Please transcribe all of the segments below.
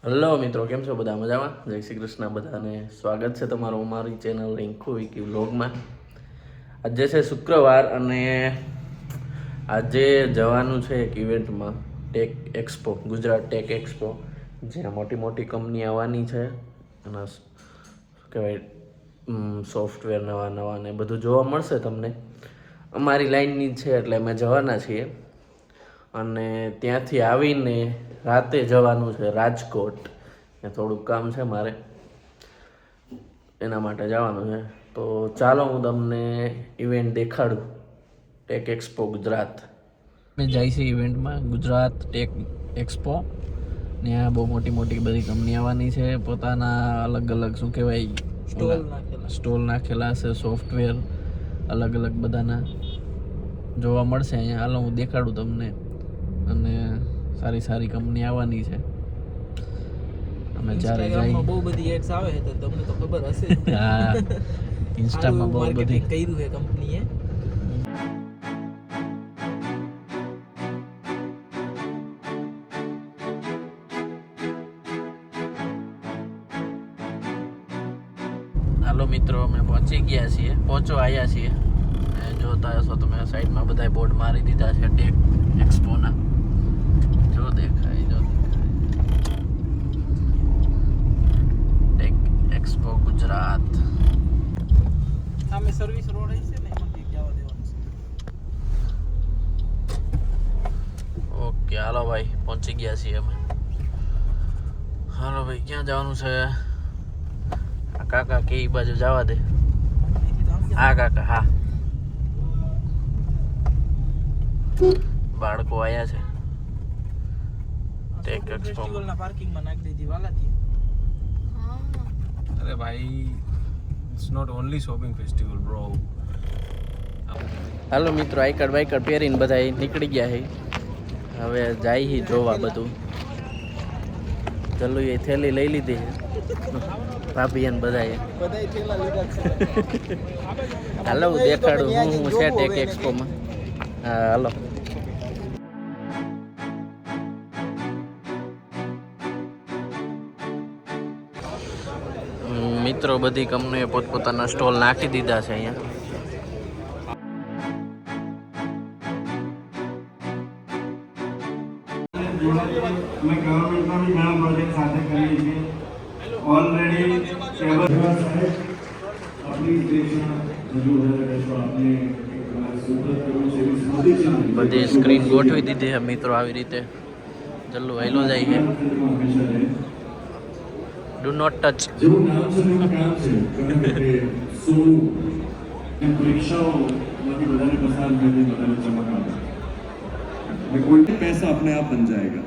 Hello મિત્રો, કેમ છો બધા? મજામાં? જય શ્રી કૃષ્ણ બધાને. સ્વાગત છે તમારું અમારી ચેનલ રિંકુ વિકી વ્લોગમાં. આજે છે શુક્રવાર અને આજે જવાનું છે એક ઇવેન્ટમાં, tech expo, Gujarat tech expo, જ્યાં મોટી મોટી કંપની આવવાની છે અને શું કહેવાય સોફ્ટવેર નવા નવા ને બધું જોવા મળશે તમને. અમારી લાઈનની જ છે એટલે અમે જવાના છીએ અને ત્યાંથી આવીને રાતે જવાનું છે રાજકોટ. થોડુંક કામ છે મારે, એના માટે જવાનું છે. તો ચાલો હું તમને ઇવેન્ટ દેખાડું, ટેક એક્સપો ગુજરાત. અમે જાય છે ઇવેન્ટમાં, ગુજરાત ટેક એક્સપો. ત્યાં બહુ મોટી મોટી બધી કંપની આવવાની છે, પોતાના અલગ અલગ શું કહેવાય સ્ટોલ નાખેલા છે, સોફ્ટવેર અલગ અલગ બધાના જોવા મળશે અહીંયા. હાલો હું દેખાડું તમને. અને સારી સારી કંપની આવવાની છે. અમે જ્યારે જઈએ બહુ બધી એડ્સ આવે છે તો તમને તો ખબર હશે. હા, ઇન્સ્ટામાં બહુ બધી કર્યું છે કંપનીએ. હાલો મિત્રો, અમે પહોંચી ગયા છીએ, આવ્યા છીએ. જોતા હશો તમે સાઈડમાં બધા બોર્ડ મારી દીધા છે ટેક એક્સપોના. જો દેખાય ટેક એક્સપો ગુજરાત. સામે સર્વિસ રોડ છે ને, એમાંથી જવા દેવાનું છે. ઓકે, હાલો ભાઈ, પહોંચી ગયા છીએ અમે. હાલો ભાઈ, ક્યાં જવાનું છે? કાકા કે ઈ બાજુ જવા દે. હા કાકા, હા. બાળકો આયા છે ટેક એક્સપો ફેસ્ટિવલના પાર્કિંગમાં નાખી દીધી વાલાથી. अरे भाई, it's not only shopping festival bro. હાલો મિત્રો, આઈ કાર્ડ બાઈ કાર્ડ પહેરીને બધા નીકળી ગયા છે. હવે જાય જોવા બધું. ચલો, એ થેલી લઈ લીધી છે ભાભી અને બધાએ. બધાય થેલા લીધા છે. હાલો હું દેખાડું હું છે ટેક એક્સપોમાં. હા હાલો. મિત્રો, બધી કંપનીએ પોતપોતાના સ્ટોલ નાખી દીધા છે અહીંયા. मैं गवर्नमेंट का भी नया प्रोजेक्ट साथ करिए છીએ ऑलरेडी अपनी देशना जो है तो आपने બધી સ્ક્રીન ગોઠવી દીધી છે મિત્રો આવી રીતે. ચલો હેલો જાય છે. Do not touch. जो नाम से मेरा काम છે કે સોનું એ પરીક્ષાઓમાંથી બધાને પસાર કરીને બધાને ચમક આવે અને કોઈ पैसा अपने आप बन जाएगा.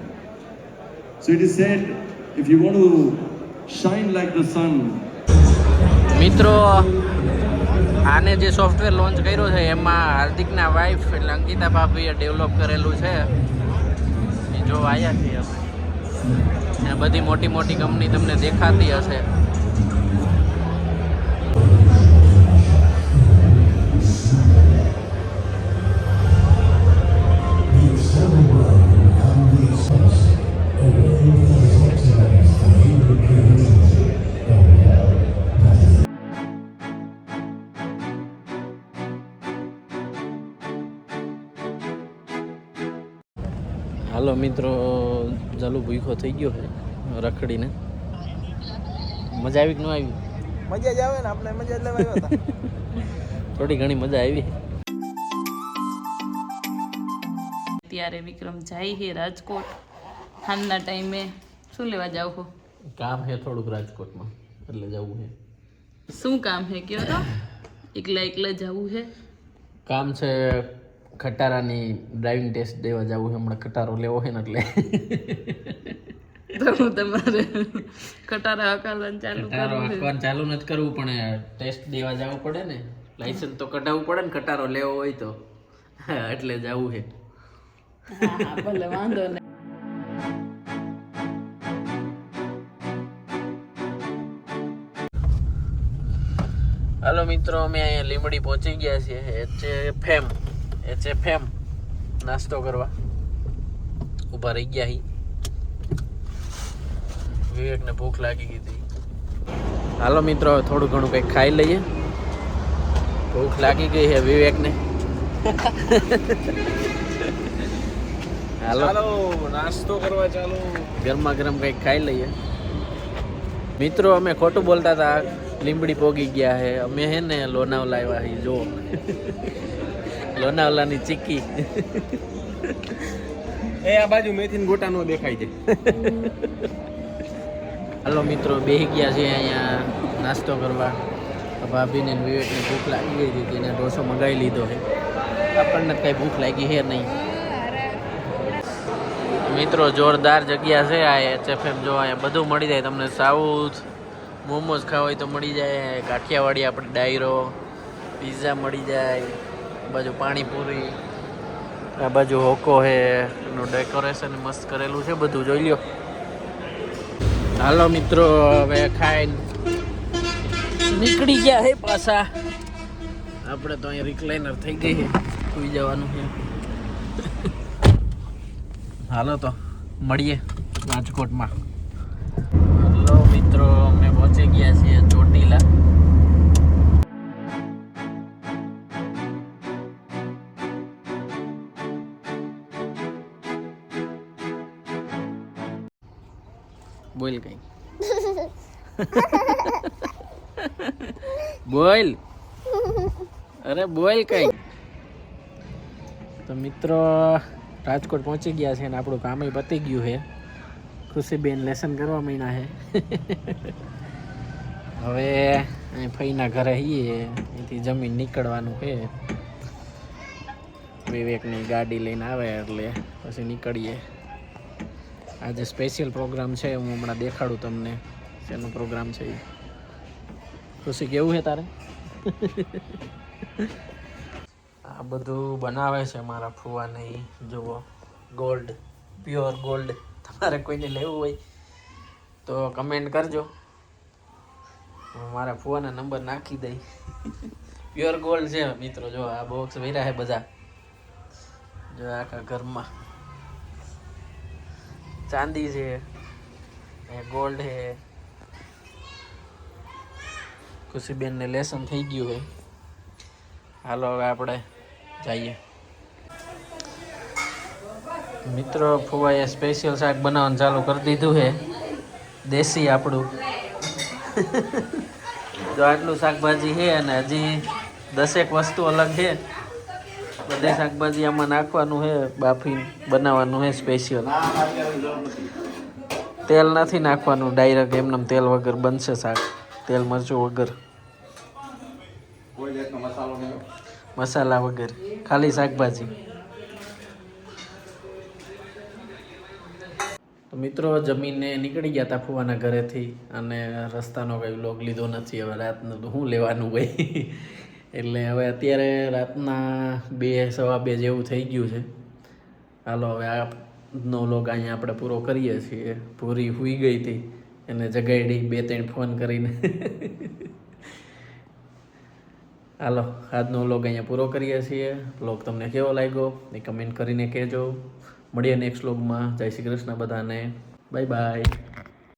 So it is said if you want to shine like the sun. મિત્રો, આને જે સોફ્ટવેર લોન્ચ કર્યો છે એમાં હાર્દિકના વાઈફ એટલે અંકિતા ભાભીએ ડેવલપ કરેલું છે. એ જો આવ્યા છીએ અમે. ત્યાં બધી મોટી મોટી કંપની તમને દેખાતી હશે. હાલો મિત્રો, ચાલુ ભૂખો થઈ ગયો છે રખડીને. મજા આવી કે ન આવી? મજા જ આવે ને, આપણે મજા જ લેવા આવ્યા હતા. થોડી ઘણી મજા આવી. ત્યારે વિક્રમ જાય છે રાજકોટ. હાલના ટાઈમે શું લેવા જાવ છો? કામ છે થોડુંક રાજકોટમાં, એટલે જવું છે. શું કામ છે કયો તો? એકલા જવું છે? કામ છે ખટારાની ડ્રાઇવિંગ ટેસ્ટ દેવા જવું છે. હમણાં ખટારો લેવો છે ને એટલે તો તમારે ખટારા હકાલવાનું ચાલુ ખટારો કરવું છે. હાંકવાનું ચાલુ નથી કરવું, પણ ટેસ્ટ દેવા જવું પડે ને. લાઇસન્સ તો કઢાવવું પડે ને ખટારો લેવો હોય તો. એટલે જવું છે. હા ભલે, વાંધો નહીં. હાલો મિત્રો, અમે અહીંયા લીમડી પહોંચી ગયા છીએ. એચ.એફ.એમ નાસ્તો કરવા ઊભા રહી ગયા. વિવેકને ભૂખ લાગી ગઈ હતી. હાલો મિત્રો, હવે થોડું ઘણું કંઈક ખાઈ લઈએ. ભૂખ લાગી ગઈ છે વિવેકને. હાલો ચાલો નાસ્તો કરવા ચાલો. ગરમા ગરમ કંઈક ખાઈ લઈએ. મિત્રો અમે ખોટું બોલતા હતા, લીંબડી પોગી ગયા છે. અમે હે ને લોનાવલા આવ્યા છીએ. જો લોનાવલાની ચીક્કી. એ આ બાજુ મેથી ગોટા નો દેખાય છે. હાલો મિત્રો, બેસી ગયા છે અહીંયા નાસ્તો કરવા. ભાભીને ને વિવેકને ભૂખ લાગી ગઈ હતી, તેને ઢોસો મંગાવી લીધો છે. આપણને કઈ ભૂખ લાગી છે નહીં. મિત્રો જોરદાર જગ્યા છે આ HFM. જો અહીંયા બધું મળી જાય તમને. સાઉથ મોમોઝ ખાવા હોય તો મળી જાય. કાઠિયાવાડી આપણે ડાયરો, પિઝા મળી જાય. આ બાજુ પાણીપુરી, આ બાજુ હોકો છે. એનું ડેકોરેશન મસ્ત કરેલું છે, બધું જોઈ લ્યો. હાલો મિત્રો, હવે ખાઈને નીકળી ગયા છે પાછા. આપણે તો અહીંયા રિક્લાઇનર થઈ ગઈ છે, સુઈ જવાનું છે. હાલો તો મળીએ રાજકોટમાં. હાલો મિત્રો, અમે પહોંચી ગયા છીએ ચોટીલા. બોલ કઈ. બોલ, અરે બોલ કઈ. તો મિત્રો રાજકોટ પહોંચી ગયા છે ને આપણું કામ પતી ગયું છે. ખુશીબેન લેસન કરવા માંડ્યા છે. હવે અહીં ફઈના ઘરે આવીએ, અહીંથી જમીન નીકળવાનું છે. વિવેકની ગાડી લઈને આવે એટલે પછી નીકળીએ. આજે સ્પેશિયલ પ્રોગ્રામ છે, હું હમણાં દેખાડું તમને શેનો પ્રોગ્રામ છે. ખુશી કેવું છે તારે? આ બધું બનાવે છે મારા ફુવાને. જુઓ, ગોલ્ડ, પ્યોર ગોલ્ડ. તમારે કોઈને લેવું હોય તો કમેન્ટ કરજો, હું મારા ફુવાના નંબર નાખી દઈ. પ્યોર ગોલ્ડ છે મિત્રો. જો આ બોક્સ ભર્યા છે બધા. જો આખા ઘરમાં ચાંદી છે, ગોલ્ડ છે. ખુશીબેનને લેસન થઈ ગયું છે. હાલો હવે આપણે જઈએ. મિત્રો ફુવાએ સ્પેશિયલ શાક બનાવવાનું ચાલુ કરી દીધું છે, દેશી આપણું. જો આટલું શાકભાજી છે અને હજી 10 વસ્તુ અલગ છે. બધી શાકભાજી આમાં નાખવાનું છે, બાફી બનાવવાનું છે સ્પેશિયલ. તેલ નથી નાખવાનું, ડાયરેક્ટ એમને તેલ વગર બનશે શાક, તેલ મરચું વગર, મસાલા વગર, ખાલી શાકભાજી. તો મિત્રો જમીને નીકળી ગયા હતા ફુવાના ઘરેથી, અને રસ્તાનો કંઈ વ્લોગ લીધો નથી. હવે રાતનું તો શું લેવાનું હોય. એટલે હવે અત્યારે રાતના 2 સવા 2 જેવું થઈ ગયું છે. હાલો હવે આજનો વ્લોગ અહીંયા આપણે પૂરો કરીએ છીએ. પૂરી સૂઈ ગઈ હતી, એને જગાડી 2-3 ફોન કરીને. હાલો આજનો વ્લોગ અહીંયા પૂરો કરીએ છીએ. વ્લોગ તમને કેવો લાગ્યો એ કમેન્ટ કરીને કહેજો. મળીએ નેક્સ્ટ વ્લોગમાં. જય શ્રી કૃષ્ણ બધાને. Bye bye.